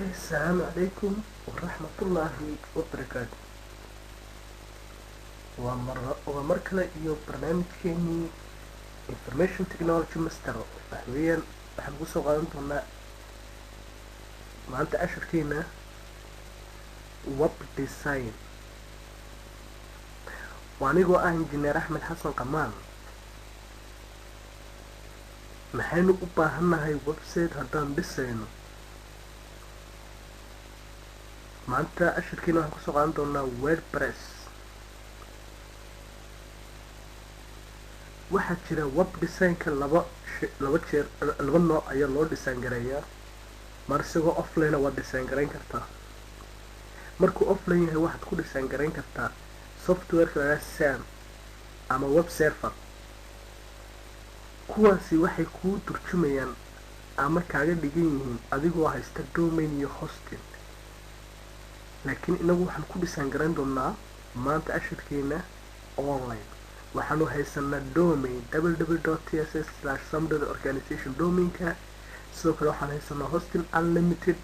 السلام عليكم ورحمة الله وبركاته. ومركلة iyo barnaamijkeeni information technology master waxweeyaan waxaan ku soo qaadan doonaa maanta casharkeena web design. waanigoo ah injineer Axmed Xasan Qamaan. maxaynu u baahannahay website haddaan dhisayno? maanta casharkeena waxaan kusoo qaadan doonaa WordPress. waxaa jira web designka laba nooc ayaa loo design gareeyaa. mar isagoo offline waa design garayn kartaa. markuu offline yahay waxaad ku design garayn kartaa softwareka laga SAM ama web server. kuwaasi waxay kuu turjumayaan ama kaaga dhigan yihiin adigoo haysta domain iyo hosting. laakiin inagu waxaan ku design garayn doonaa maanta casharkeena online. waxaanu haysanaa domain www.tss/some.organization domainka. sidoo kale waxaan haysanaa hosting unlimited.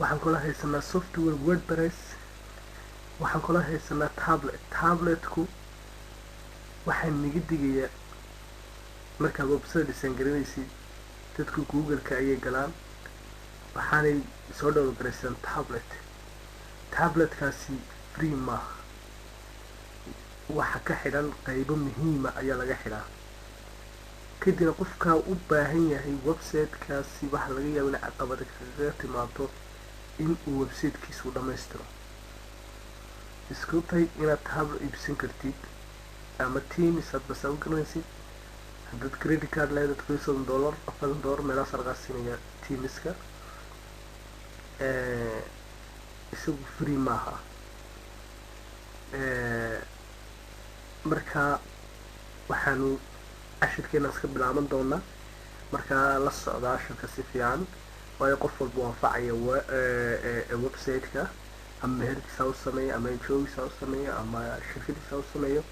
waxaan kula haysanaa software WordPress. waxaan kula haysanaa tabletku waxaan niga digayaa markaad website design garanaysid dadka google-ka ayay galaan waxaanay soo download garaysaan tabletkaasi free maaha. waxa ka xidhan qaybo muhiima ayaa laga xidhaa. kadibna qofkaa u baahan yahay websitekaasi waxaa laga yaaba inay caqabada kaga timaado in uu websitekiisu dhammaystiro. isku day inaad tablet iibsan kartid ama Teams aad bas u garanaysid. haddaad credit card leedahay $40 $40 meelahaas lagaa siinaya Teamska. isagu free maaha. marka waxaanu casharkeena iska bilaaban doonaa. markaa la socda casharka si fiican waayo qof walba waafacaya websiteka ama meherkiisa u sameeyo ama joogiisa u sameeyo ama shirkadiisa u sameeyo.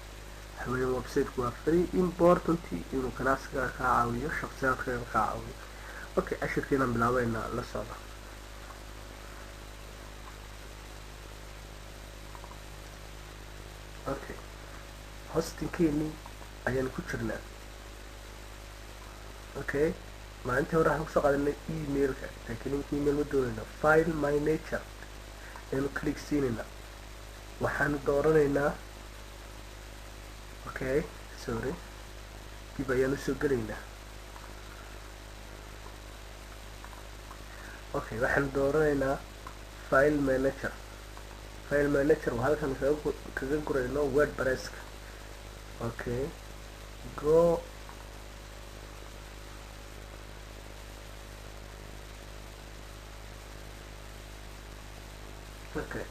waxaweyaan websiteku waa very important inuu ganacsiga kaa caawiyo, shakhsiyaadka kaa caawiyo. okay, casharkeenaan bilaabeynaa, la socda. okay, hostingkeeni ayaan ku jirnaa. okay, maalintii hore waxaan kusoo qaadanay emailka, laakiin email ma doonayna. file manager ayanu click siinayna. waxaanu dooranaynaa okay, sorry, dib ayaan usoo gelaynaa. okay, waxaanu dooranaynaa file manager. file manager waa halkan kaga gurayno WordPresska. okay, go okay,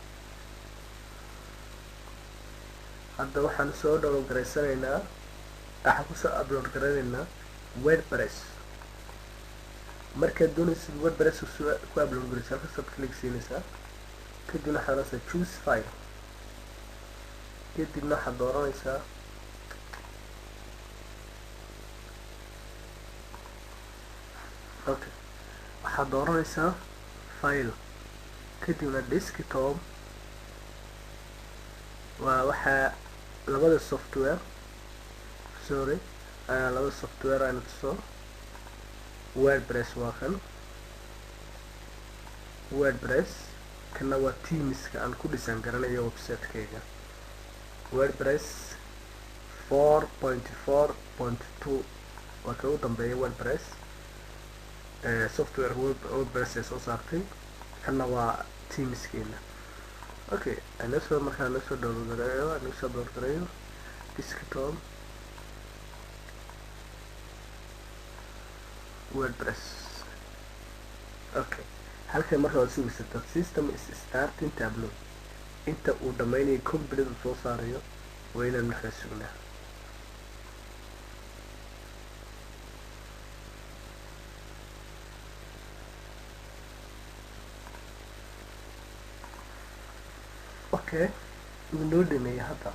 hadda waxaan soo download garaysanaynaa, waxaan kusoo upload garanaynaa WordPress. markaad doonaysid WordPress ku upload garaysa halkaas click siinaysaa. kadibna waxaad oranaysaa choose file. kadibna waxaad dooranaysaa okay, waxaad dooranaysaa file. kadibna desktop waa waxaa labada software aynu tuso. WordPress waa kan WordPress, kana waa Teamska aan ku design garanayo websitekeyga. WordPress 4.4.2 waa ka u dambeeya WordPress. software WordPress ee soo saartay. kana waa Teamskeena. okay, markaa nasoo download gareeyo desktop WordPress. okay, halkan markaa waad sugaysataa system is starting to upload. inta uu dhammaynayo complete soo saarayo waa inaan markaa sugnaa. okay, wuu noo dhameeyay hadda.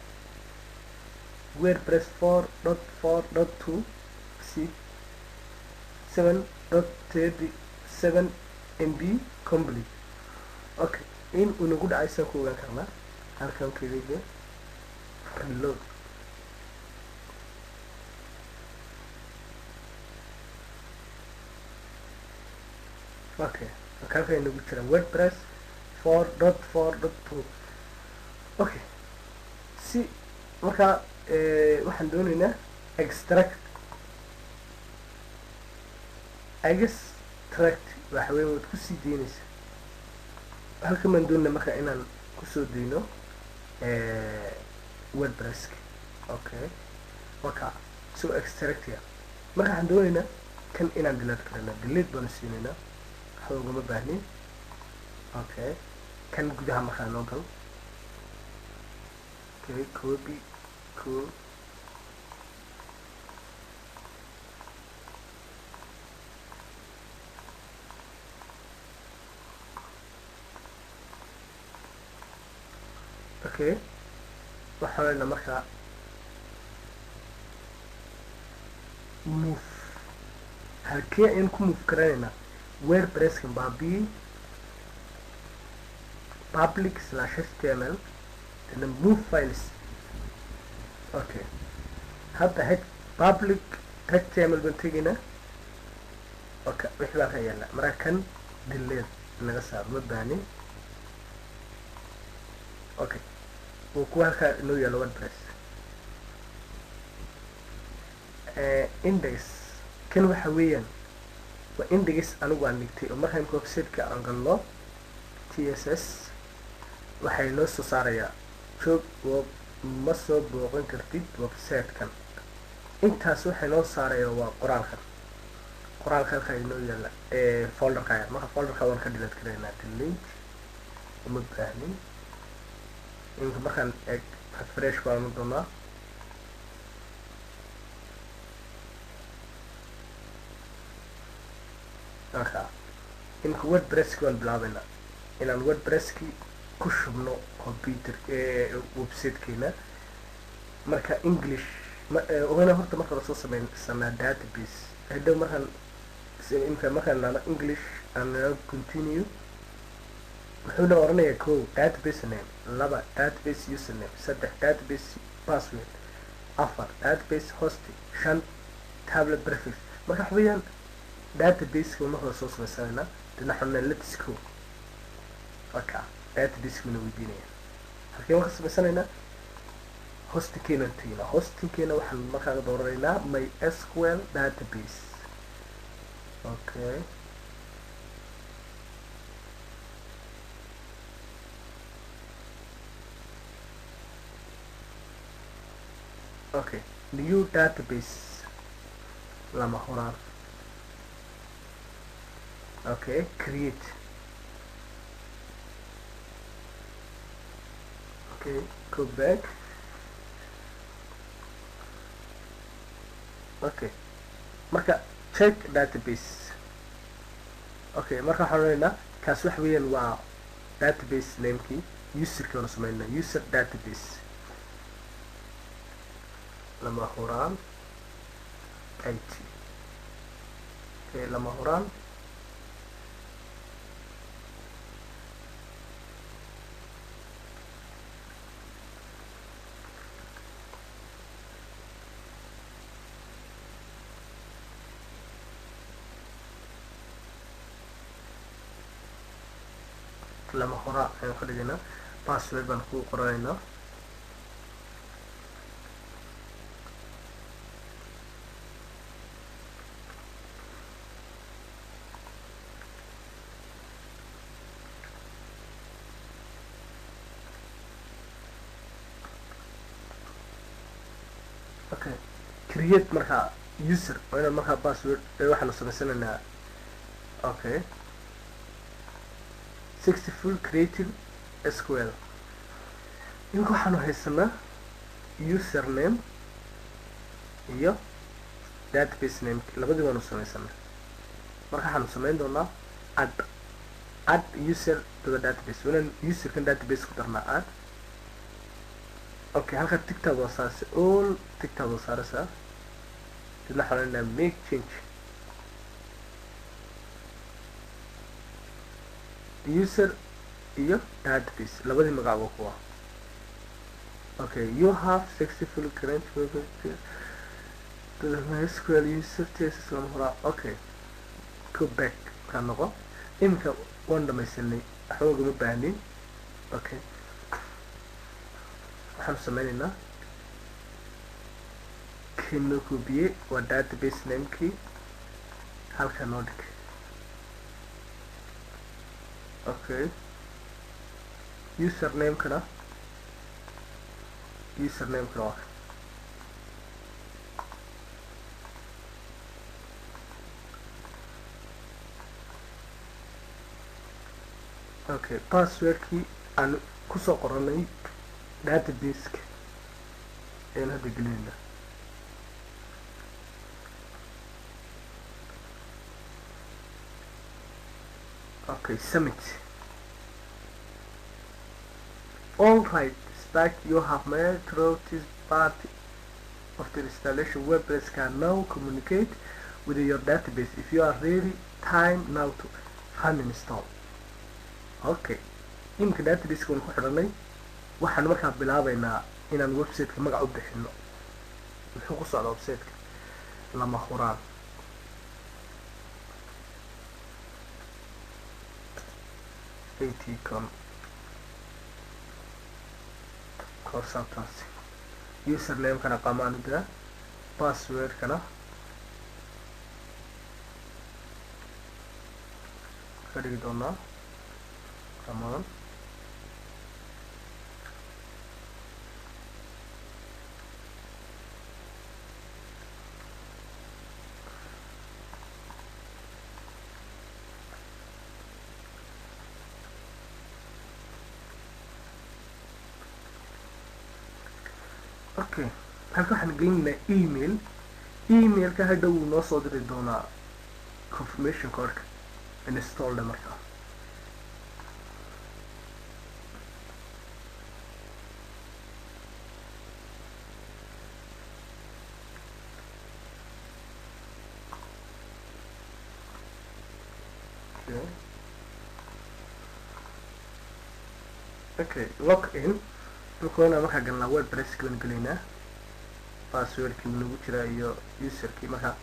WordPress 4.4.2 7.37 MB complete. okay in uu nagu dhacay saan ku ogaan karnaa halkan keliya reload okay halkan nagu jira wordpress 4.4.2 okay si marka waxaan doonaynaa extract waxa weeye waad kusii deynaysa halkan baan doonayna marka inaan kusoo deyno wordpresska okay marka so extractia marka waxaan doonaynaa kan inaan delete karana delete baanu siinaynaa waxba ugama baahnin okay kan gudaha markaa noo gal okay copy cool okay waxaan leenahay markaa move halkee ayaan ku move garanaynaa wordpresskan baabiyi public/html then move files okay hadda public html baan tegaynaa okay wixii baan ka yeelnaa marka kan delete naga saar ma baanin okay wuu kuwa halkaa inoo yaalo wordpress index kan waxa weeyaan waa index anigu aan dhigtay oo markaan website-ka aan galno tss waxay noo soo saarayaa joog ma soo booqan kartid website-kan intaas waxay noo saaraya waa qoraalka halkaa inoo yaala folderka marka folderka waan ka delete karaynaa delete uma baahnin inka markaan eeg refresh baan doonaa marka inka wordpresski waan bilaabayna inaan wordpresski ku shubno computer websitekeena marka english ogana horta marka lasoo sameysanaa database hadhow markaan nana english and continue wuxuuna oranayaa ko database name 2 database username 3 database password 4 database hosting 5 tablet prefix marka waxweeyaan database marka lasoo sameysanayna dhinaxuna let's go okay database kuna weydiinaya halkeen marka sameysanaynaa hostingkeena tegina hostingkeena waxaan markaa dooranaynaa MySQL database okay okay new database lama horaan okay create okay go back okay marka check database okay marka waxaan leeyahay kaas wax weeyaan waa database namekii userka oo sameeyna user database lama horaan it okay lama horaan lama hora ayaan ka dhigaynaa password baan ku qoranaynaa okay create marka user waa inaan markaa password waxaanu samaysanaynaa okay successful created SQL inka waxaanu haysanaa username iyo database name labadii baanu samaysanaa marka waxaanu samayn doonaa add user to the database wanaan userkan database ku darnaa add okay halka tigtaad waa saarsa all tigtaad waa saaraysaa dibna waxaan leenahay make change user iyo database labadii magac waa kuwa. Okay, you have successfully created the MySQL user cases lama horaa. Okay, go back ka noqo. Imika waan dhamaysanay waxba ugama baahnin. Okay, waxaan sameynaynaa kino kubiye waa database namekii halka noo dhig. Okay, username kana waa okay, passwordkii aan kusoo qoranay database-ka ayaan hadda gelinayna. Okay, submit. All right, stack you have made through this part of the installation. WordPress can now communicate with your database. If you are ready, time now to uninstall. Okay, imika database waan ku xidhanay. Waxaan markaa bilaabaynaa inaan website-ka magac u bixino. Muxuu ku socdaa website-ka? Lama huraan. ATCOM consultancy. Username kana qaamaanida, password kana ka dhigi doonaa qamaan. Okay, halka waxaan gelinaynaa emailka hadhow wuu noo soo diri doonaa confirmation codeka install markaa. Okay, log in. Marka markaa galnaa WordPress kan gelaynaa. Passwordkii nagu jira iyo userkii markaa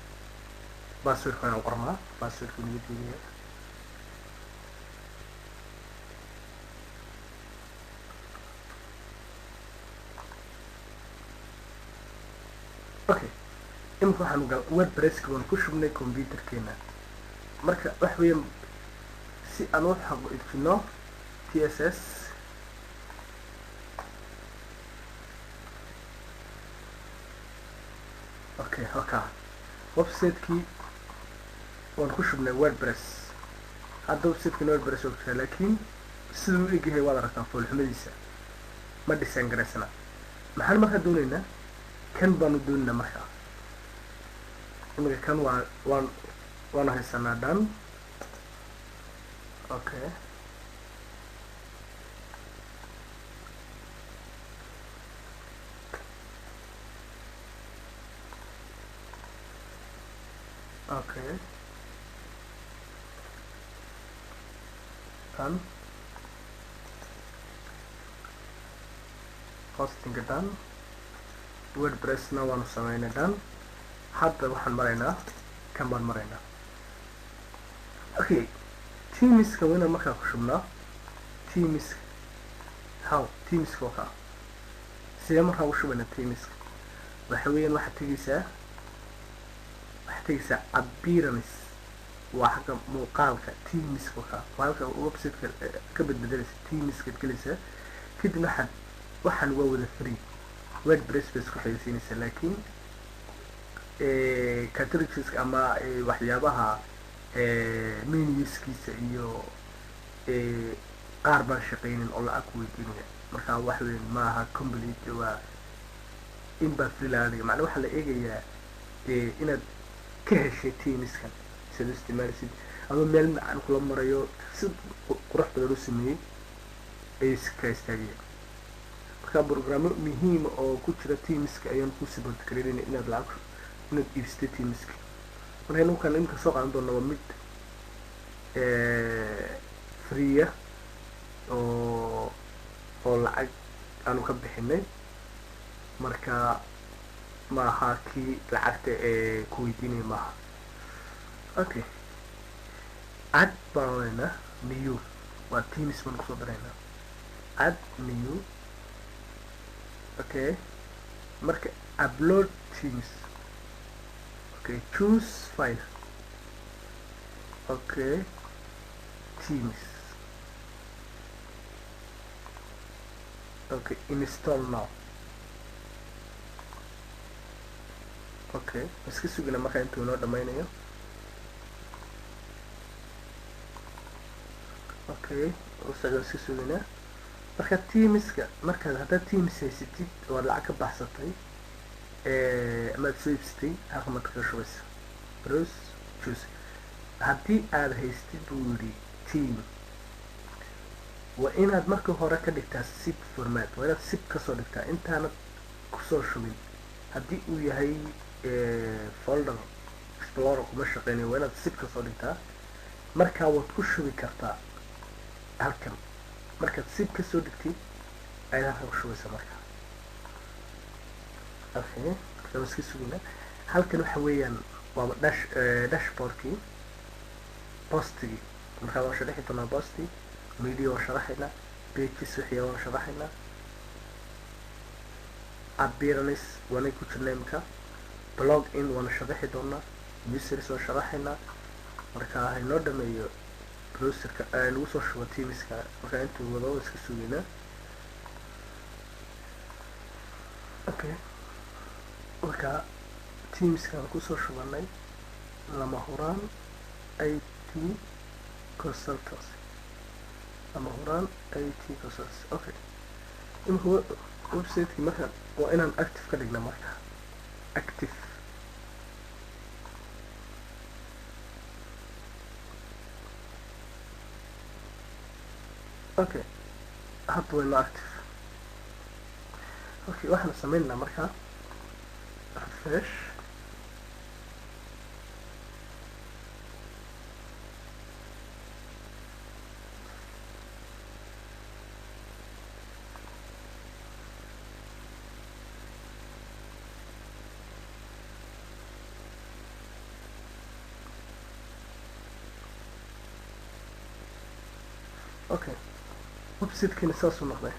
passwordka aan qornaa. Passwordkii nagu jira. Okay, imika waxaan WordPress kan ku shubnay computerkeena. Marka wax weyn si aan u xaqiijino TSS okay, halkaa website-kii waan ku shubnay WordPress. Hadda website-kii WordPress oo jira laakiin siduu u egyahay waad aragtaa foolxumadiisa ma design garaysana. maxaan markaa doonaynaa kan baanu doonaynaa markaa. imika kan waan haysanaa dhan. Okay, okay, done. Hosting done. WordPress-na waanu sameynay done. Hadda waxaan maraynaa kan baan maraynaa. Okay, Teams-ka wayna markaa ku shubnaa. Teams Teams-ka waa kaa. Sidee markaa u shubaynaa Teams-ka? Waxa weeyaan waxaad tegaysaa appearance waa xagga muuqaalka Teams-ka waa kaa. Waa halka website-ka ka bedbedelaysa Teams-kaad gelaysaa. kadibna waxaan waa wada free. WordPress bay isku xayeysiinaysaa laakiin categorieska ama waxyaabaha menuskiisa iyo qaar baan shaqeynin oo lacag ku weydiinaya. markaa wax weyn maaha complete, waa in baa free laga dhiga. macnaa waxaa la eegayaa inaad ka heshay Teams-kan sida u isticmaalisid ama meel macaan kula marayo si qurux badan u sameeyey ay iska istaagaya. markaa programmo muhiim oo ku jira Teams-ka ayaan ku support gareynayna inaad iibsatay Teams-ka. marka ninkan imika soo qaadan doona waa mid free oo lacag aanu ka bixinay, marka maaha kii lacagta ee ku weydiinaya maaha. Okay, add baan oranayna new, waa teams baan kusoo daraynaa, add new. Okay, marka upload teams. Okay, choose file. Okay, teams. Okay, install now. Okay, iska sugina marka intuu noo dhammaynayo. Okay, usocdo iska sugina. Marka teamska, markaad haddaad teams haysatid oo lacag ka baxsatay amaad soo iibsatay, halka maad kaga shubaysa browse choose. haddii aad haystid buu yidhi team, waa inaad marka hore ka dhigtaa zip format, waa inaad zip kasoo dhigtaa intaanad kusoo shubin. haddii uu yahay folder explorer kuma shaqeynayo, waa inaad zip kasoo dhigtaa, markaa waad ku shubi kartaa halkan. markaad zip kasoo dhigtid ayaad halkan ku shubaysa marka. Okay, markaan iska sugina. halkan waxa weeyaan waa dashboardkii, postigii. markaa waan sharaxi doonaa posti, media waan sharaxaynaa, pages wixii waan sharaxaynaa, appearance waanay ku jirnay imika, blog in waan sharaxi doonaa, users waan sharaxaynaa. markaa haynoo dhameeyo browserka lagu soo shubo teamska. markaa intuu wado iska suginaa. Okay, markaa teamskaan kusoo shubanay lama huraan IT consultancy, lama huraan IT consultancy. Okay, imika websiteki marka waa inaan active ka dhigna, marka active. Okay, hadda wayno active. Okay, waxaan sameynaa markaa refresh. Okay, websitekiina saasuu noqday,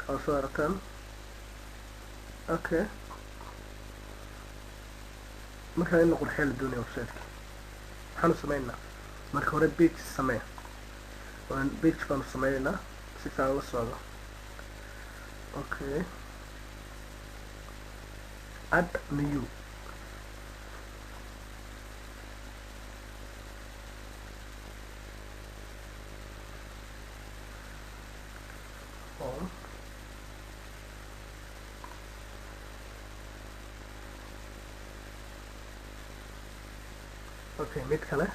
kaa soo aragtaan. Okay, markaa in la qurxiya la doonaya websiteki, waxaanu sameynaa marka hore page samee. page baanu sameynaynaa si fiican la socdo. Okay, add new. Okay, mid kale.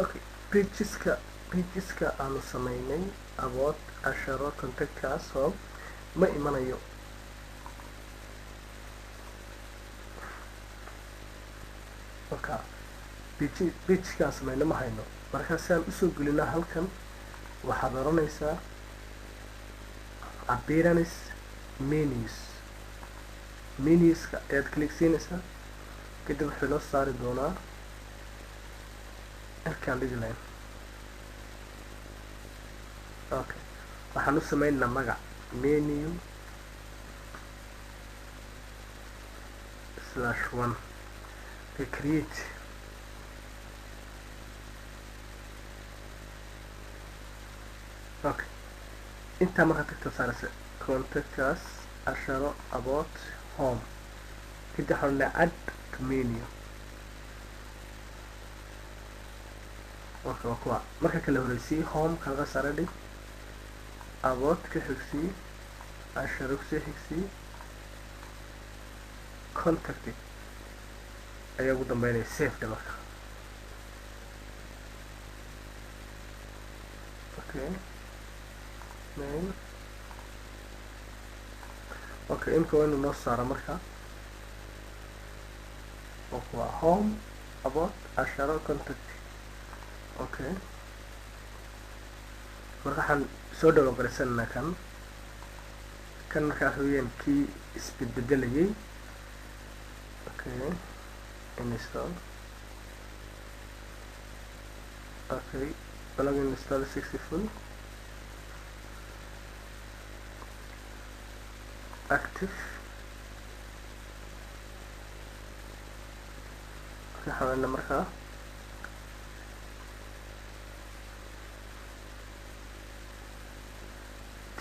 Okay, pageska aanu sameynay about asharo contactkaas oo ma imanayo. marka pagekaan sameynay ma hayno. markaa si aan usoo gelinaa halkan waxaad oranaysaa appearance menuska ayaad click siinaysaa, kadib wuxuu noo saari doonaa halkaan dhigi lahayn. Okay, waxaan u sameynaa magac menu 1/1 okay, create okay inta marka tagto saaraysa contactkaas 10 about home kadib xorna add to menu okay kuwa marka kala horeysay home kala saara dhig about ka xigsi 10 ku xigsi contact ayaa ugu dambeynaya save da marka okay main okay imka waynu noo saara marka waa home about 10 contact okay marka waxaan soo dhawan qarsanaa kan markaas weeyaan kii isbedbedelayay okay install okay plugin install 60 full active waxaan markaa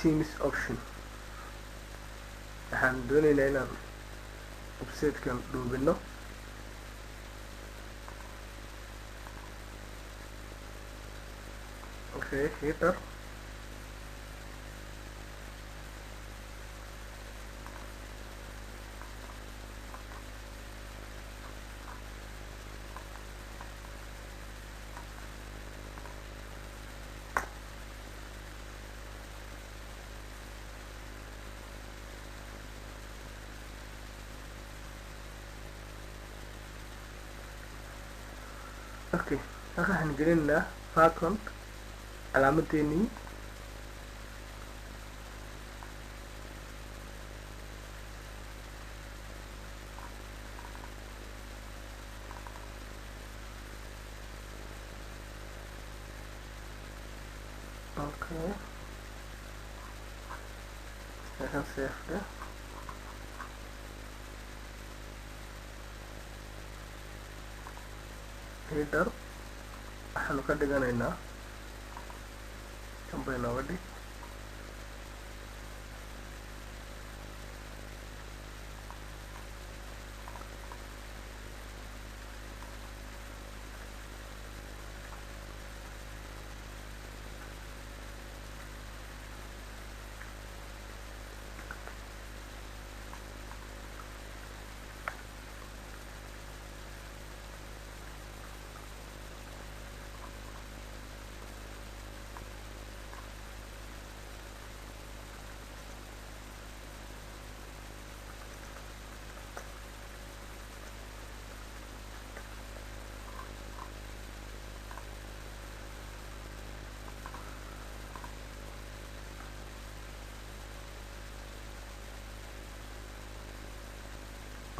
Teams option waxaan doonaynaa inaan website-kan dhuubino okay header okay waxaan gelinaa background calaamadeenii okay waxaan save header waxaanu ka dhiganaynaa kan bay nooga dhig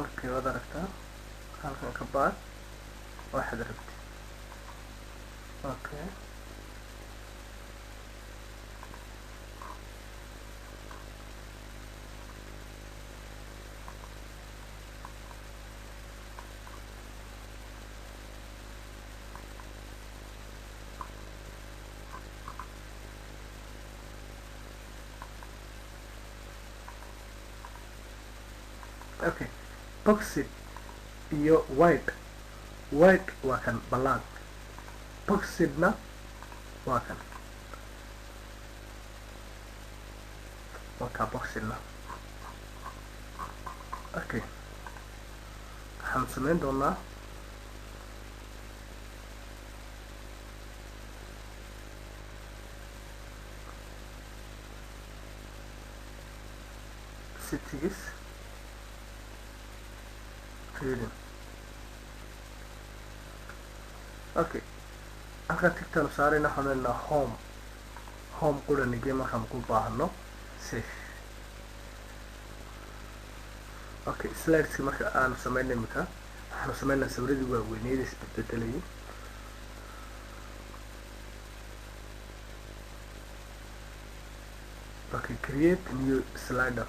okay waad aragtaa halkan ka baad waxaad rabtay okay okay boxed iyo white waa kan balaan boxedna waa kan waa ka boxedna okay waxaan samayn doonaa settings okay halkaan tigtaanu saarayna waxaan home quranigee markaan ku baahno save okay slideski marka aanu sameynay imika waxaanu sameynaa sawiradii waaweyneyd isbedbedelayay okay create new slider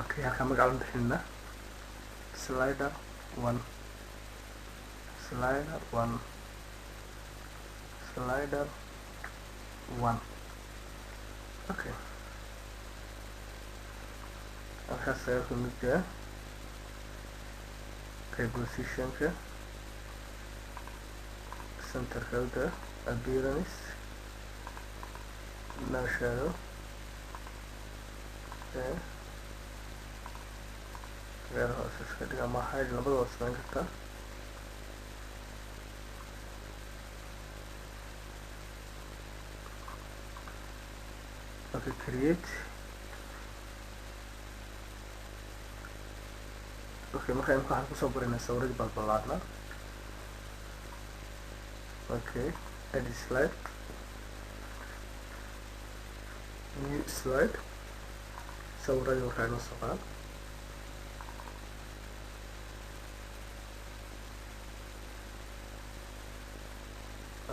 okay halkaan magaca bixinna slider 1, slider 1, slider 1. Okay, halkaas ayaa ku mid ah positionka, center holder, appearance, no shadow, reer hoose iska dhig ama hide, labadaba samayn kartaa. Okay, create. Okay, marka imka waxaan kusoo barinaa sawiradii balbalaadna. Okay, edit slide, new slide, sawiradii waxaa inoo soo qaad.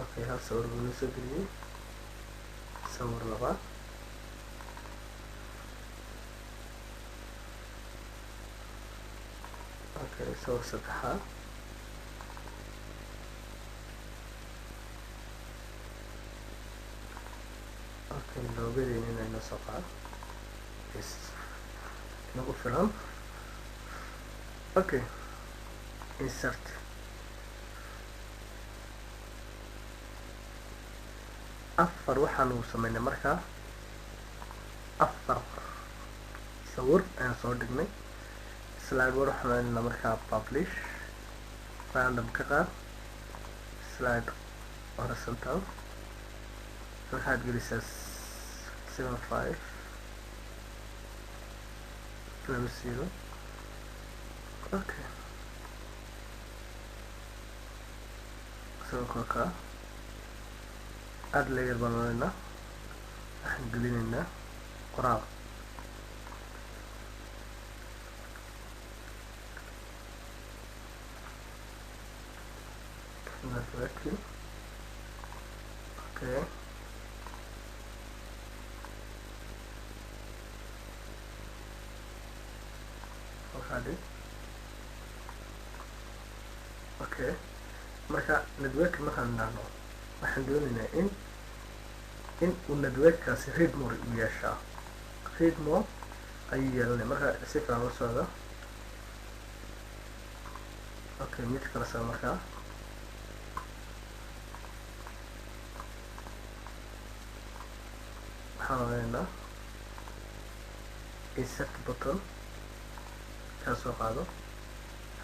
Okay, hal sawir buu inoo soo geliyey, sawir labaad. Okay, sawir saddexaad. Okay, loogadeena inay noo soo qaad. Yes, nagu filan. Okay, insert. afar waxaanu sameynay markaa, afar sawir ayaan soo dhignay. slide war waxaan markaa publish, random ka qaad, slide horizontal, waxaad gelisaa 75 0. Okay, sawirka kaa add layer baan oranayna, waxaan gelinaynaa qoraal. networking. Okay, okay, marka network markaan dhahno waxaan doonaynaa in uu networkkaasi read more u yeeshaa. read more ayuu yeelanaya marka si fiican la socda. Okay, mid kala saa markaa waxaan ogaynaa insert button, kaa soo qaado,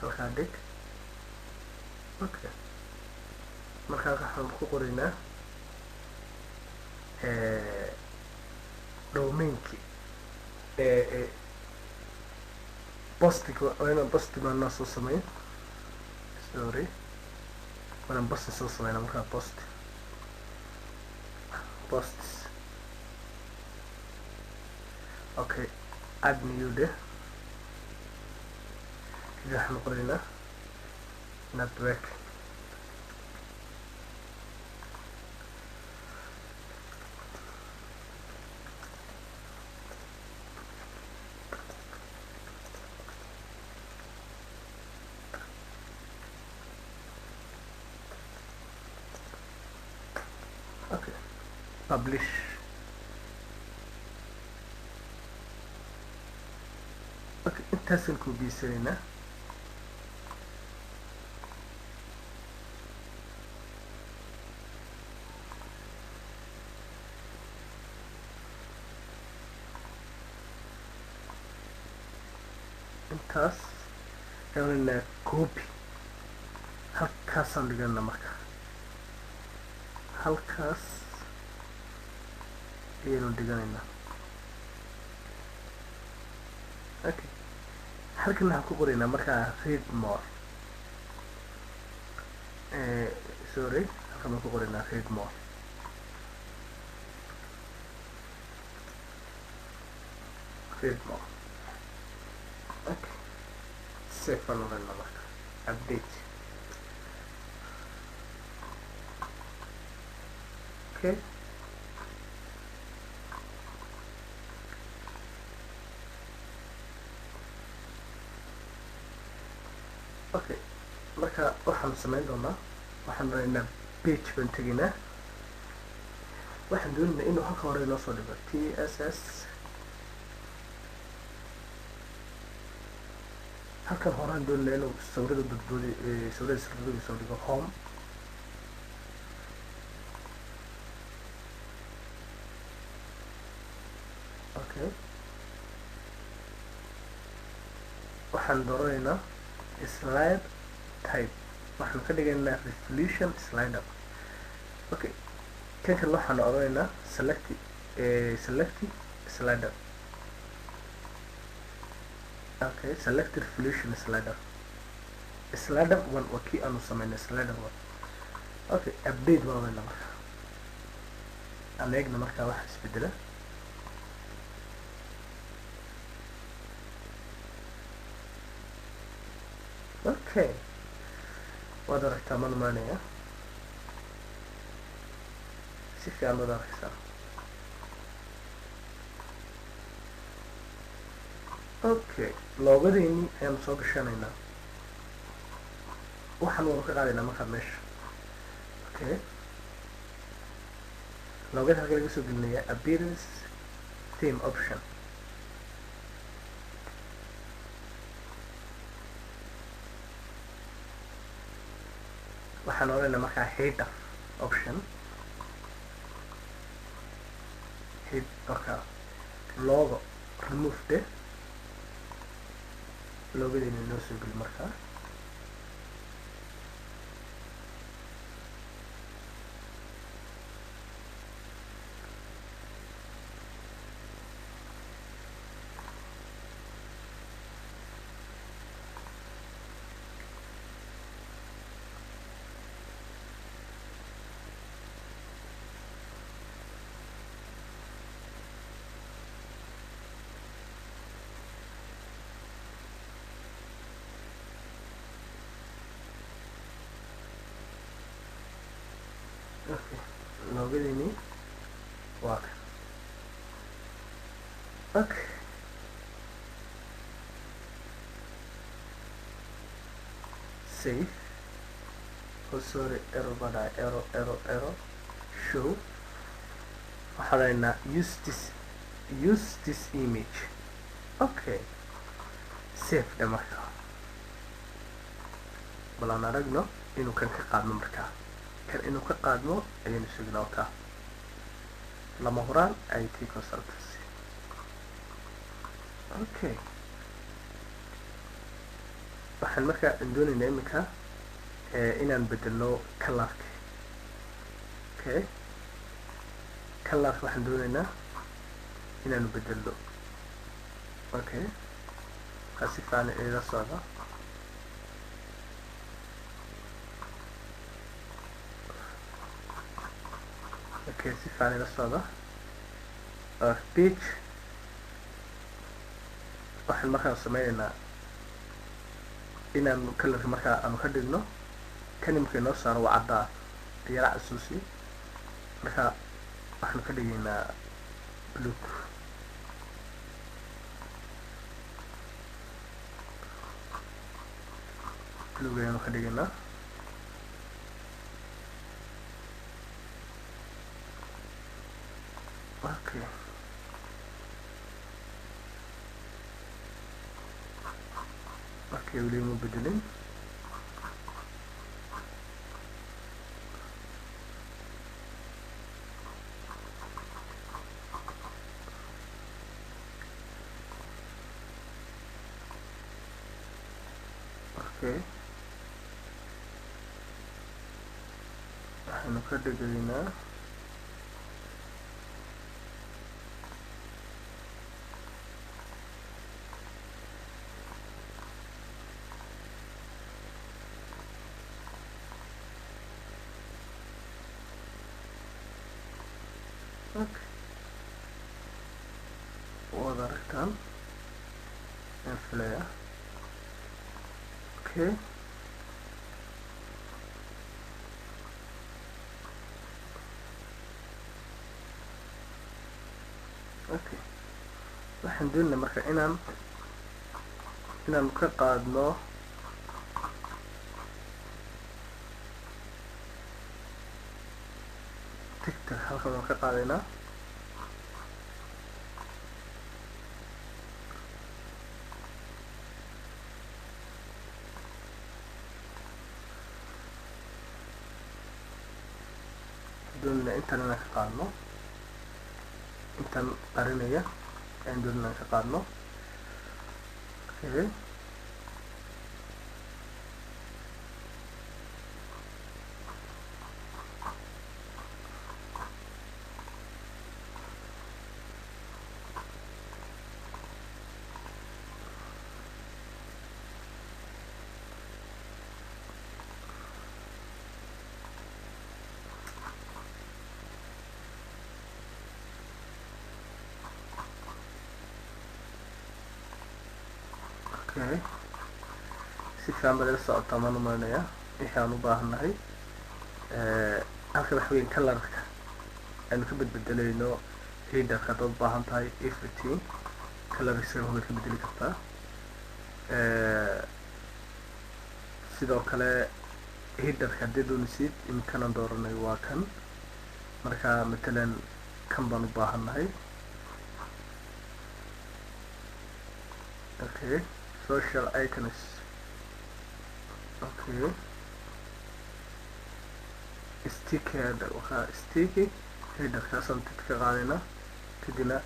halkaa dhig. Okay, markaa waxaan ku qoraynaa domainkii postiga, waana posti baan noo soo sameyn. Sorry, waana posti soo sameyna markaa posts. Okay, add new de, waxaan qoraynaa network. Okay, publish. Okay, intaasaan ku biisanaynaa. intaas ayaan copy, halkaasaan dhigana marka, halkaas ayaynu dhiganaynaa. Okay, halkan waxaan ku qoraynaa markaa read more. Sorry, halkan waan ku qoraynaa read more. Okay, save aan oranaa marka, update. Okay, okay marka waxaan samayn doonaa waxaan doonaynaa page baan tegaynaa waxaan doonaynaa inuu halka hore inoo soo dhigo tss halkan horaan doonaynaa inuu sawirada badboodi sawirada sirriga soo dhigo home okay waxaan dooranaynaa slide type waxaan ka dhigaynaa resolution slider okay kan kale waxaan odhanaynaa select slider okay select resolution slider slider 1 waa kii aanu sameynay slider 1 okay update baan odhanaynaa marka aan eegna markaa waxa isbedela okay waad aragtaa ma lumaanaya si fiican waad aragtaa okay loogadeeni ayaanu soo gashanaynaa waxaan waanu ka qaadaynaa markaa meesha okay loogada halka laga soo gelinayaa appearance theme option waxaan odhanaynaa markaa header option head okay logo remove de loogadeena inoo soo geli markaa okay loogadeeni waa kan okay save oh sorry error bada error show waxaan odhanaynaa use this image okay save dhe markaa bal aan aragno inuu kan ka qaadno markaa kan inuu ka qaadmo ayaynu sugnaa wataa lama huraan IT consultancy okay waxaan markaa doonaynaa iminka inaan bedelno colorka okay colorka waxaan doonaynaa inaanu bedelno okay si fiican ila socda okay si fiican ila socda page waxaan markaa sameynaynaa inaan colorka markaa aanu ka dhigno kan imika inoo saaro waa caddaa yara casuusi marka waxaanu ka dhigaynaa blue ayaanu ka dhigaynaa okay okay weli ma bedelin okay waxaanu ka dhigaynaa okay waad aragtaan aan filaya okay okay waxaan doonaa marka inaan ka qaadno tigta halkan waan ka qaadaynaa. doonina intan inaan ka qaadno, intan qarinaya ayaan doonina inaan ka qaadno. Okay. Okay. Si fiican baa laga socotaa maan umalinayaa wixii aan u baahannahay. Halkan waxa weyn colorka aynu ka bedbedelayno headerka haddaad u baahan tahay everything colorkiisa waad ka bedeli kartaa. sidoo kale headerka haddii doonaysid iminkanaan dooranay waa kan, marka matalan kan baan u baahannahay. Okay. Social icons. Okay. Sticky header waxaa sticky header kaasaan dadka ka qaadayna kadibna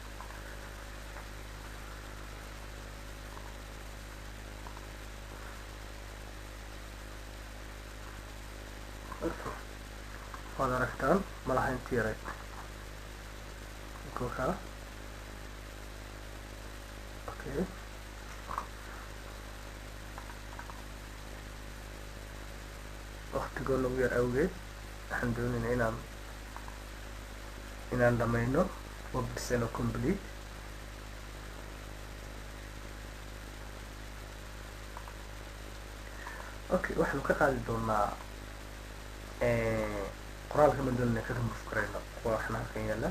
okay. waad aragtaan malaha intii yaray kolkaa. Okay. waqtigoo nagu yar awgeed waxaan doonaynaa inaan dhamayno web design oo complete. Okay, waxaanu ka qaadi doonaa qoraalka ma doonayna ka remove garayno kuwa waxna halkan yaala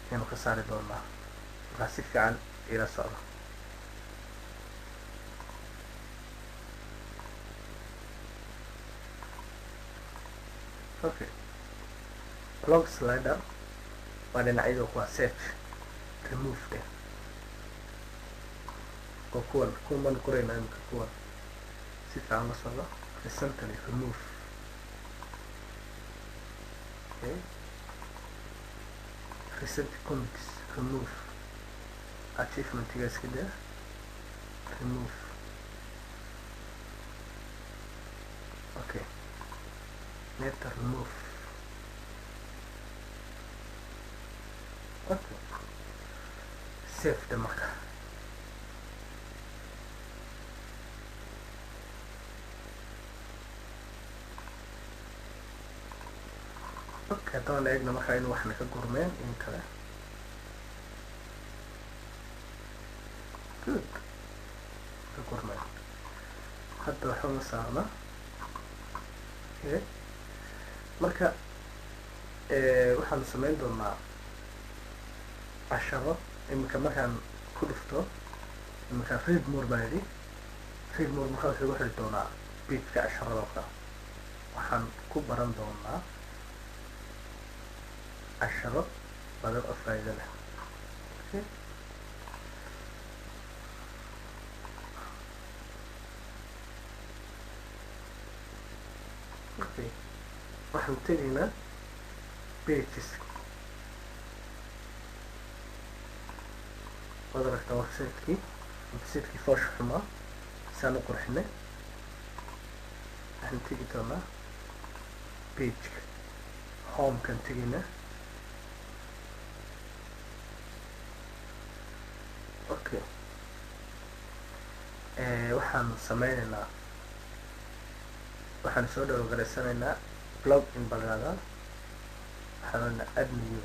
ayaanu ka saari doonaa, markaa si fiican ila socdo. Okay. Log slider waa dhinacyada kuwa search remove eh oo kuwan baan qorayna imika kuwan si fiican la socdo. Recently remove. Okay. Recent comics remove. Achievement guys kida remove. Okay. Let remove. Okay. Save the marker. Okay, haddaan eegna markaa in waxna ka gurmeen in kale. Good. Ka gurmeen. Hadda waxaa la saarnaa. Okay. Marka waxaan samayn doonaa casharo iminka markaan ku dhufto iminka read more baan idhi. read more markaa wuxuu igu xiri doonaa pageka casharada kale. waxaan ku baran doonaa casharo badan oo faa'iido leh. Okay. Okay. waxaan tegaynaa pages. waad aragtaa website-kii foosha xumaa saan u qurxinay. waxaan tegi doonaa pageka homekan tegaynaa. Okay. waxaan sameynaynaa waxaan soo dhawogaraysanaynaa blog in balgada waxaana add new.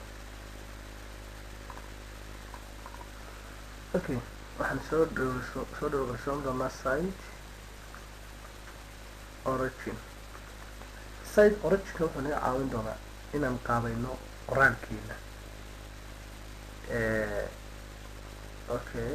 Okay, waxaan soo dhawogaraysan doonaa site origin. site originka wuxuu naga caawin doonaa inaan qaabayno qoraalkeena. Okay.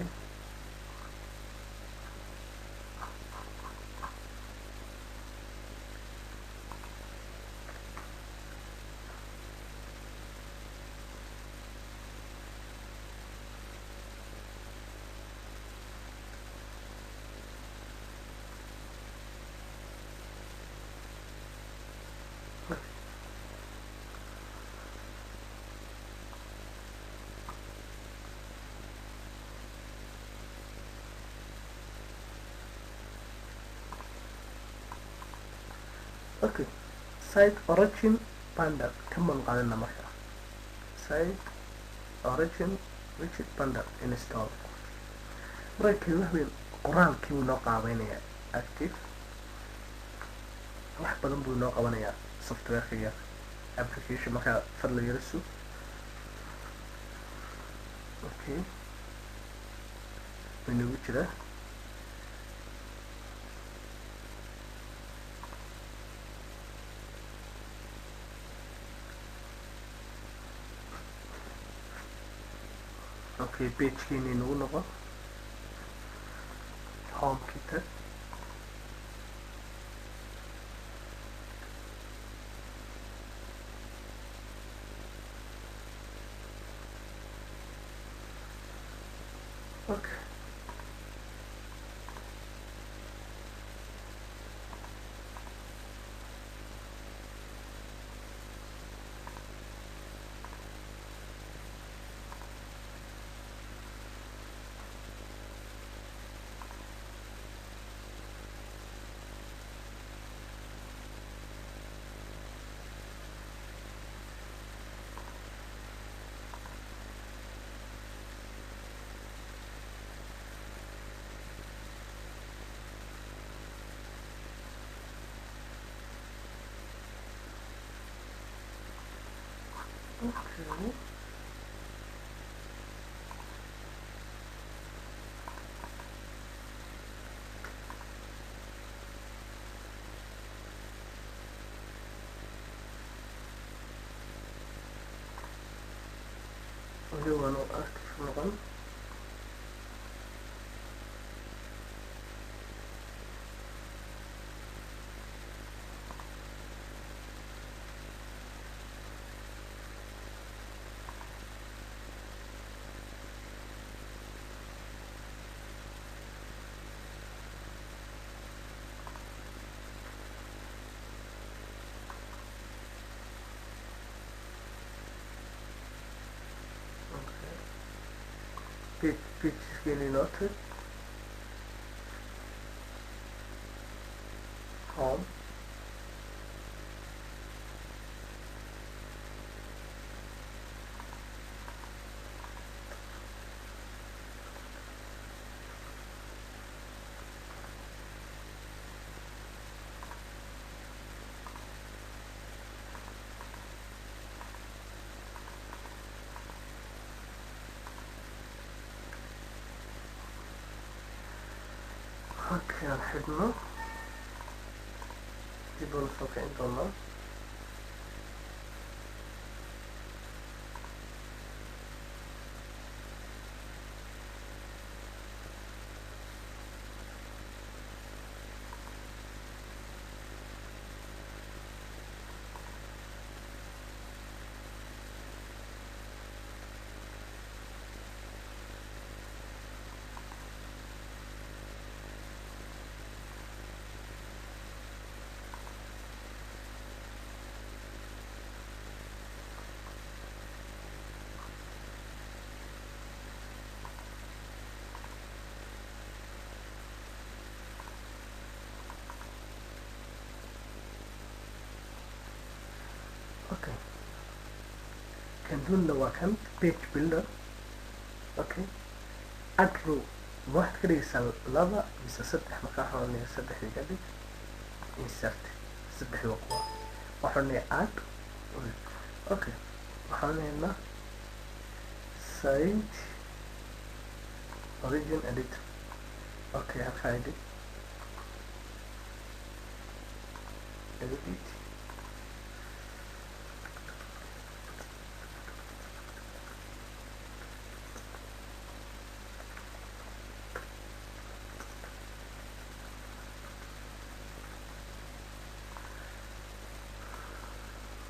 okay, site origin bundle kan baan qaadana marka site origin widget bundle install markii wax weyn qoraalkii uu noo qaabeynaya active wax badan buu noo qabanayaa software-ka application markaa fadla yarasu okay inagu jira okay page-keeni nagu noqon home-kii tag okay okay wali waanu active noqon page-keeni noo tag home okay aan xidhno dib ula soo kicin doonaa okay kan doonna waa kan page builder okay add row waxaad ka dhigaysaa laba mise saddex markaa waxaan odhanaya saddexdii ka dhig insert saddexdii waa kuwa waxaan odhanaya add okay waxaan odhanaynaa site origin editor okay halkaa edit edit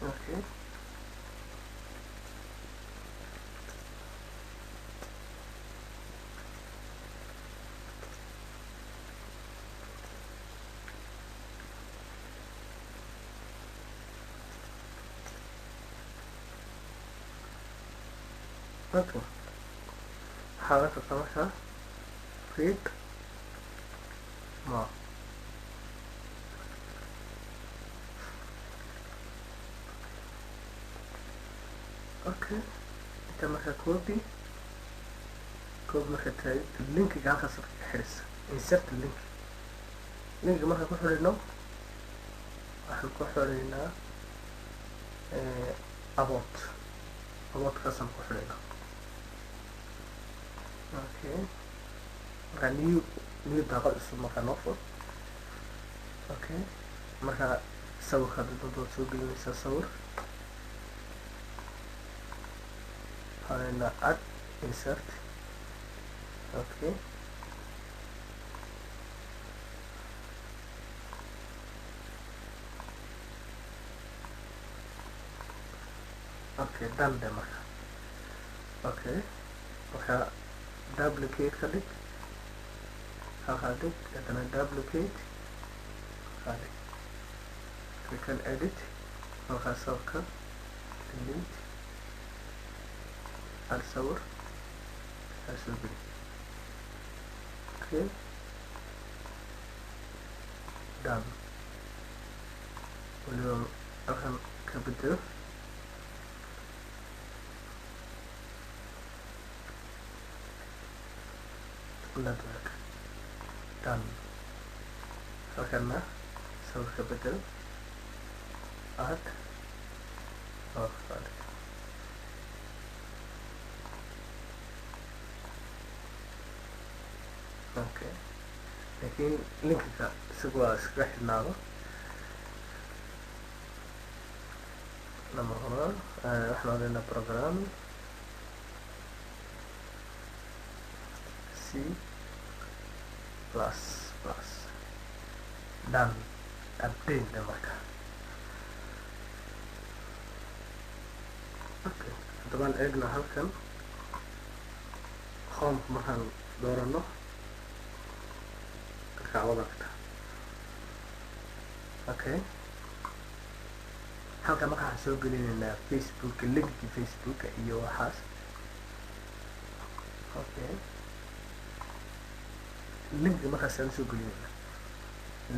okay okay حركة سمكة read more okay inta markaa copy markaa tahay linkiga halkaas ka xidhisa insert linkiga markaa ku xidhino waxaan ku xidhaynaa aboodkaasaan ku xidhaynaa okay markaa new daaqad cusub markaa noo fur okay markaa sawirka hadda doonta waad soo gelinaysaa sawir waxaan add insert okay okay done de marka okay markaa duplicate ka dhig halkaa dhig haddana duplicate halkaa dhig click and edit halkaa sawirka delete add sawir kaa soo geli okay done waliba halkan ka bedelo network done halkana sawirka bedel add okay laakiin linkiga isaga waa iskaga xidhnaado number one waxaan odhanaa program C++ done update de marka okay haddabaan eegna halkan home markaan doorano kacwadagta okay halkan marka waxaan soo gelinaynaa facebooka linkii facebooka iyo waxaas okay linkiga markaasaan soo gelinayna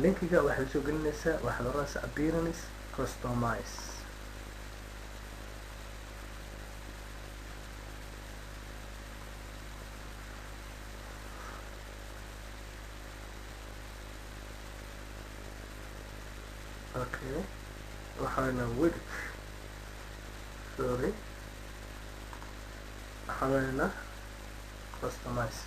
linkiga waxaad soo gelinaysaa waxaad oranaysaa appearance customize okay waxaana width sorry waxaana customize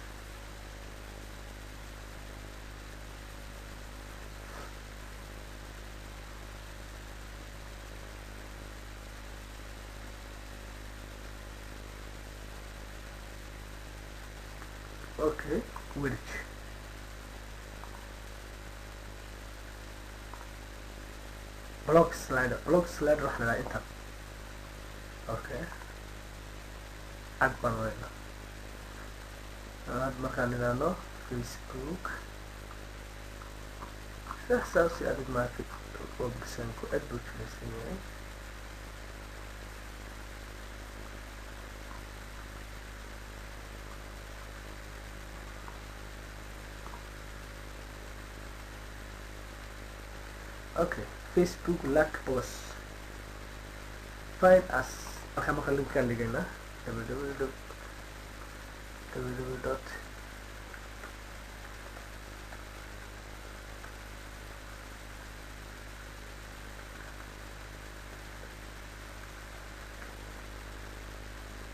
okay width block slider waxaa la inta okay add baan weyna add markaan idhaahno facebook saas si adig market oo bisan ku add buu jilaysan yahay okay Facebook like post find us okay marka linkan dhigayna www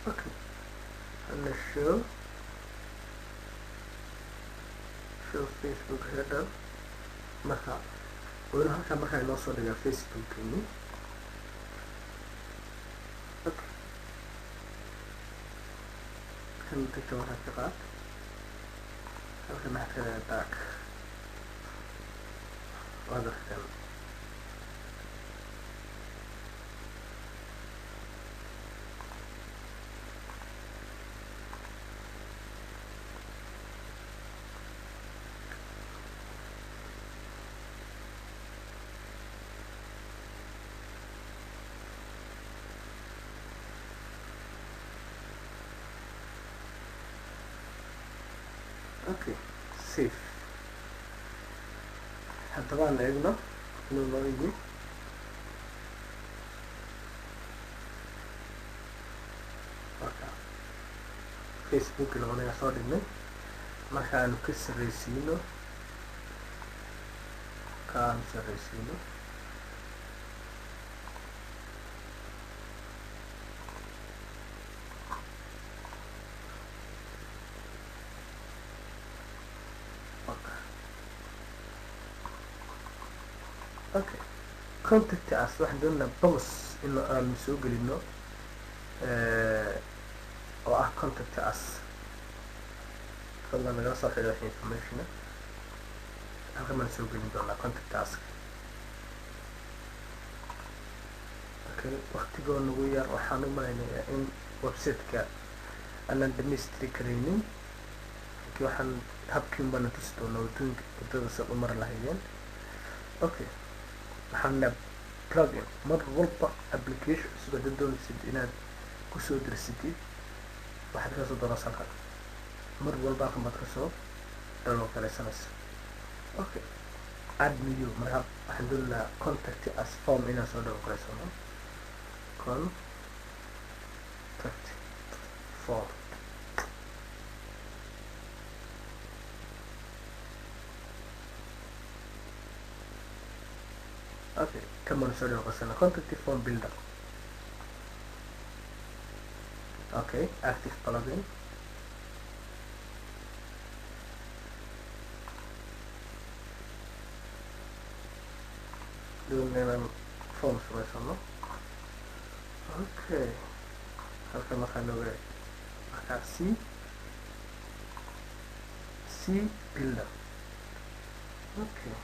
okay and show Facebook header marka wala halkan markaa inoo soo dhigaa facebookini okay kan tagta waxaad ka qaad halkan maxaad ka leedahay dark wadarkan okay safe haddaba aan eegno inuu noo yimi facebook noqonaya soo dhignay markaanu ka sarreysiino kaanu sarreysiino okay contact us waxaan doonaa box in aanu soo gelino oo ah contact us fadlan nagala soo xidhiidha wixii informationa halkan baan soo gelin doonaa contact us okay waqtigoo nagu yar waxaan u malaynayaa in website-ka aanan dhamaystiri karaynin laakiin waxaan habkiin baana tusi doonaa waddada sad u mari lahaydeen okay waxaana plugin mar walba application cusub haddaad doonaysid inaad kusoo dirsatid waxaad kasoo doonaysaa halkan mar walba halkan baad kasoo download garaysanaysa okay add new marka waxaan doonaynaa contact us form inaan soo download garaysano contact form okay come on sorry وقصنا contact form builder okay active plugin doonayna form samaysano okay halkan markaan nooga markaa c builder okay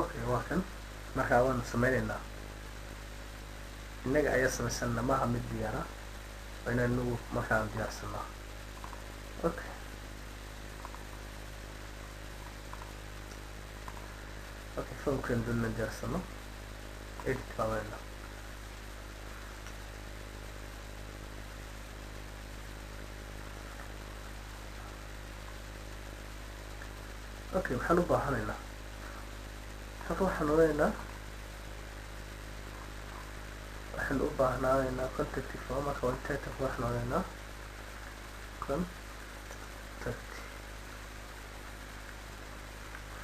okay waa kan markaa waanu sameynaynaa innaga ayaa samaysanna maaha mid diyaara waa inaan nagu markaan diyaarsanaa okay okay formkan doonna diyaarsano edit baamayna okay waxaan u baahanaynaa halka waxaan u baahnaanaynaa contact form marka waa title waxaan odhanaynaa contact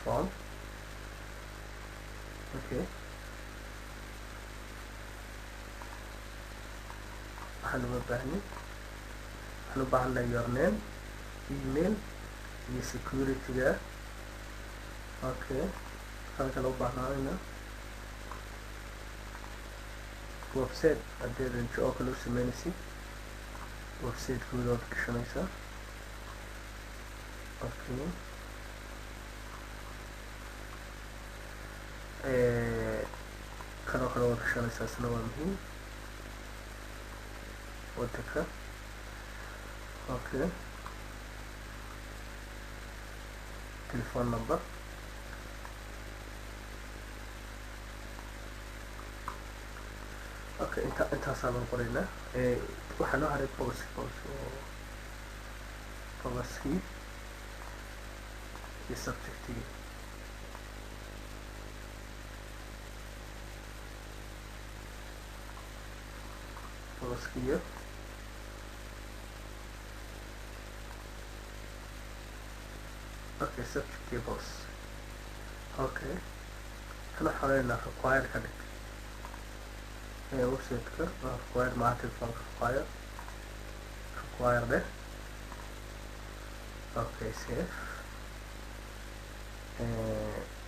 form okay waxaan u baahnay your name email iyo security-ga okay halkan u baahnaanayna website haddii ranjo oo kale u sameynaysid website guud ood gashanaysaa okay kan oo kale ood gashanaysaa isna waa muhiim wadanka okay telephone number okay intaasaan baan qoraynaa waxaa noo haray policy iyo subjectigi policy iyo okay subject iyo boss okay kana xareynaa require ka dhig website-ka require maaha telefonka require deh okay save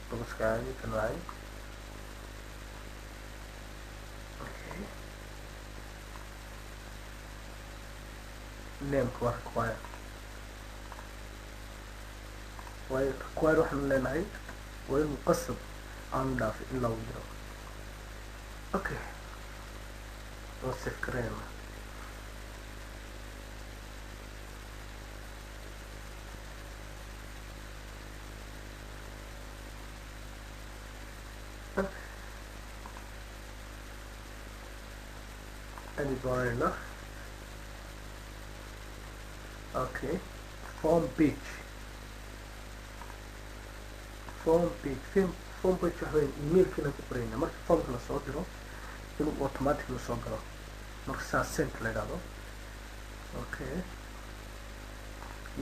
boxka caadi kan waay okay nameka waa require waayo require waxaanu leenahay waa in muqasab aanu dhaafay in lagu jiro okay oo save karayna edit baanayna okay form page form page form page waxa weyn emailkiina ku qorayna marka formka lasoo diro inuu automatically soo galo marka saa sent la yidhaahdo okay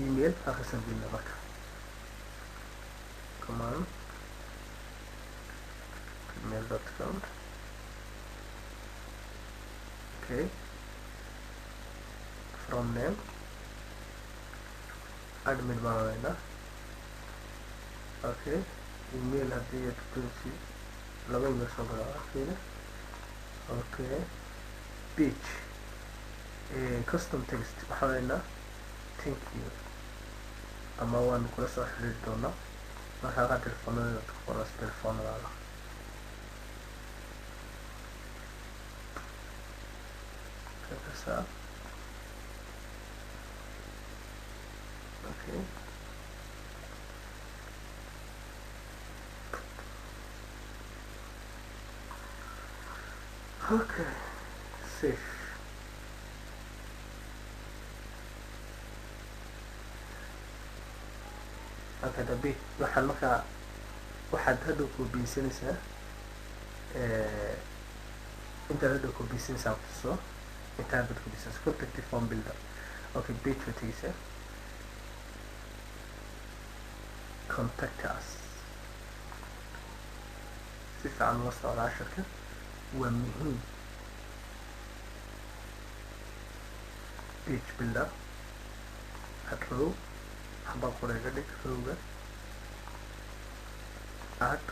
email halkaasaan gelina marka command gmail.com okay from name admin baan oranayna okay email haddii aad kudoonsi laba email soo gala arkeyna okay page custom text waxaa oranayna thank you ama waanu kula soo xiriiri doonaa marka halkaa telefoonada ku qoras telefoonadaada kasa okay okay save okay dabi waxaan markaa waxaad hadhow koobiisanaysaa intaad hadhow koobiisanaysaa kutuso intaad hadhow koobiisanaysaa contact form builder okay page waa tegeysaa contact us si fiican ula socda casharka waa muhiim page builder row waxbaa qoreega dhig rowga add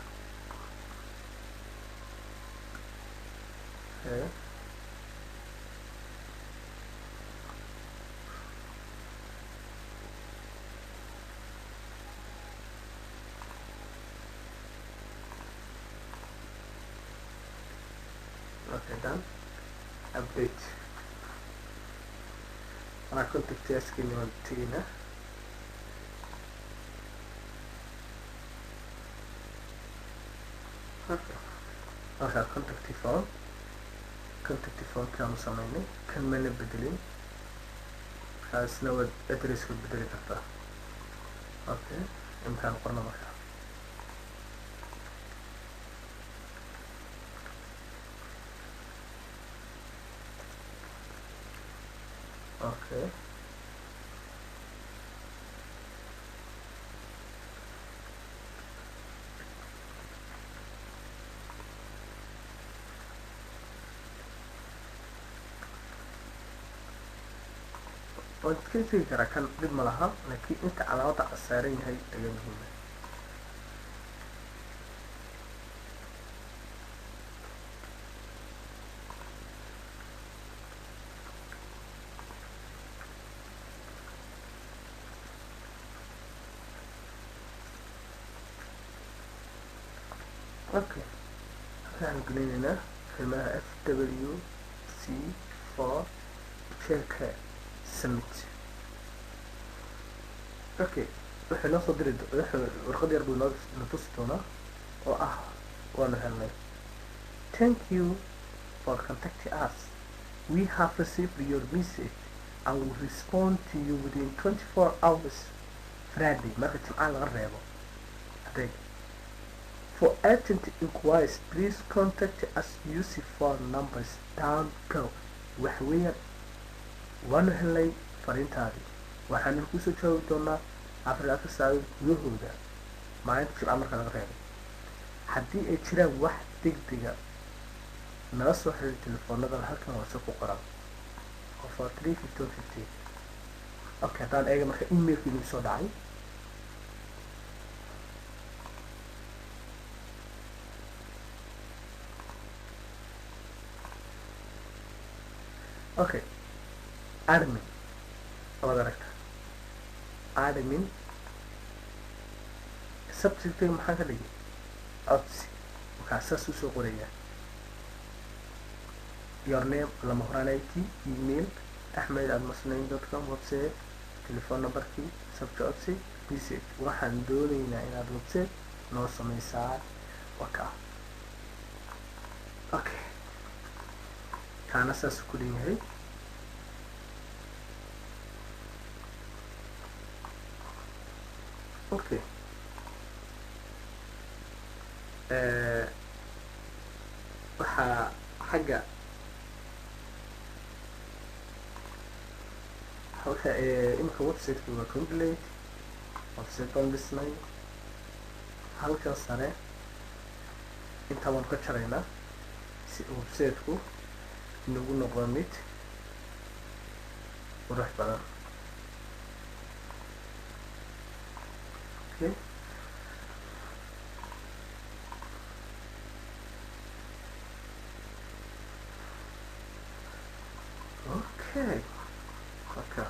okay done update anaa contact askini waan tegeyna okay contact form kaanu sameynay kan mana bedelin kaasna waad addresska bedeli kartaa okay imkaan qorna markaa okay waad iska tegi karaa kan dhib ma laha laakiin inta calaamada saaran yahay ayaa muhiima okay waxaan gelinaynaa kelmadaha FWC4 check submit okay waxay noo soo diri warqad yar buu noo tusi doonaa oo ah waanu helnay thank you for contacting us we have received your message and will respond to you within 24 hours Friday marka jimcaha laga reebo adeeg for urgent inquiries please contact us using phone numbers down below wax weeyaan waanu helnay fariintaadii waxaanu kusoo jawaabi doonaa 4 saacadood gudahooda maalinta jimcaha marka laga reebo haddii ay jiraan wax degdega nala soo xiriir telefoonada halkan hoose ku qoran oo 431515 okay haddaan eega marka emailkii nagu soo dhacay okay admin waad aragtaa admin subjectiga maxaan ka dhigay codsi markaa saas usoo qorayaa your name lama horanayki email ahmed@masnain.com website telephone numberkii subject codsi message waxaan doonaynaa inaad website noo sameysaa wakaa okay kaana saas ku leeyahay okay. waxaa xagga hawsha imika websiteki waa complete, website baan dhisnay. halkan sare intaa waan ka jaraynaa si websiteku inagu noqdo mid qurux badan. okay. okay. marka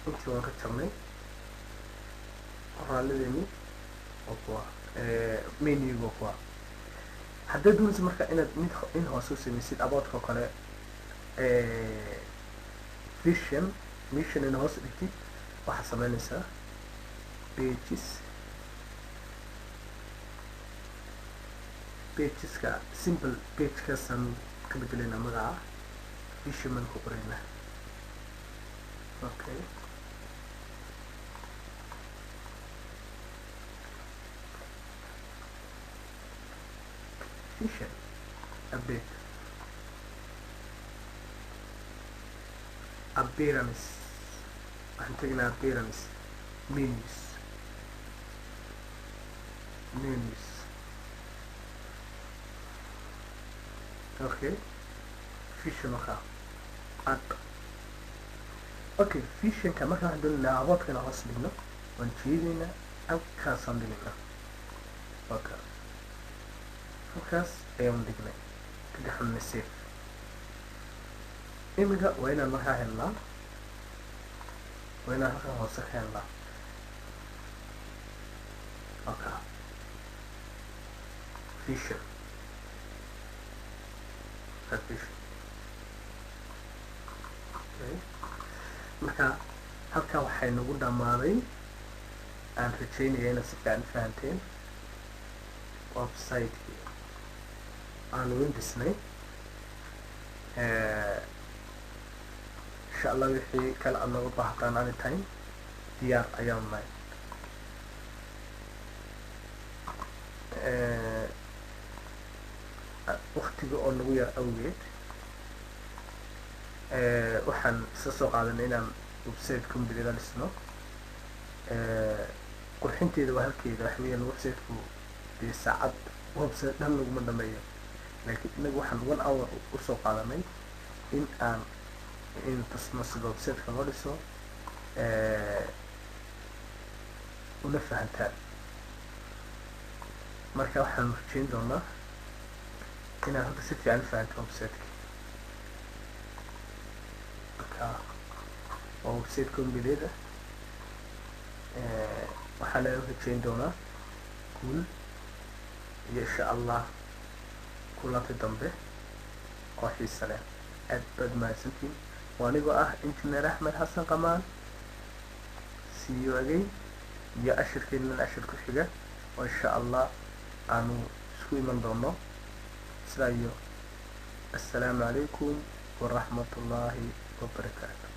intii waan ka jarnay qoraalladeeni oo kuwa menuga oo kuwa. haddaad doonaysa marka inaad mid in hoose u samaysid aboodka oo kale mission ina hoos dhigtid, waxaad samaynaysaa pageska simple pagekaasaan ka bedelaynaa magaca vision baan ku qoraynaa. okay. vision update appearance, waxaan tegnaa appearance menus okay. vision wakaa add. okay. visionka marka waxaan doonaynaa aboodkana hoos dhigno waan jeedaynaa halkaasaan dhigaynaa. okay. halkaas ayaan dhignay kadib xulna safe. imika waa inaan markaa helnaa, waa inaan halkan hoose ka helnaa. okay. vision okay. marka halkaa waxay nagu dhammaaday. aan rajaynaya inaad si fiican fahanteen websiteki aanu in dhisnay. insha allah wixii kale aad nooga baahataan anytime diyaar ayaan nahay. waktiga oo nagu yar awgeed waxaan isa soo qaadanay inaan website complete dhisno. qurxinteeda waa halkeeda, waxa weeyaan websiteku dee saacad website dhan laguma dhameeyo, laakiin inagu waxaan 1 hour usoo qaadanay in aan tusno sida websiteka loo dhiso una fahantaan. marka waxaan rajayn doonaa inaad hadda si fiican fahanto websiteki. marka waa website complete waxaana rajayn doonaa guul iyo insha allah kulanti dambe oo xiisa leh. aad baad mahadsantiin. waa anigoo ah engineer axmed xasan qamaan. see you again iyo ashirkeenan ashir ku xiga oo insha allah aanu isku iman doono. sidaa iyo assalaamu calaykum waraxmatullaahi wabarakaatu.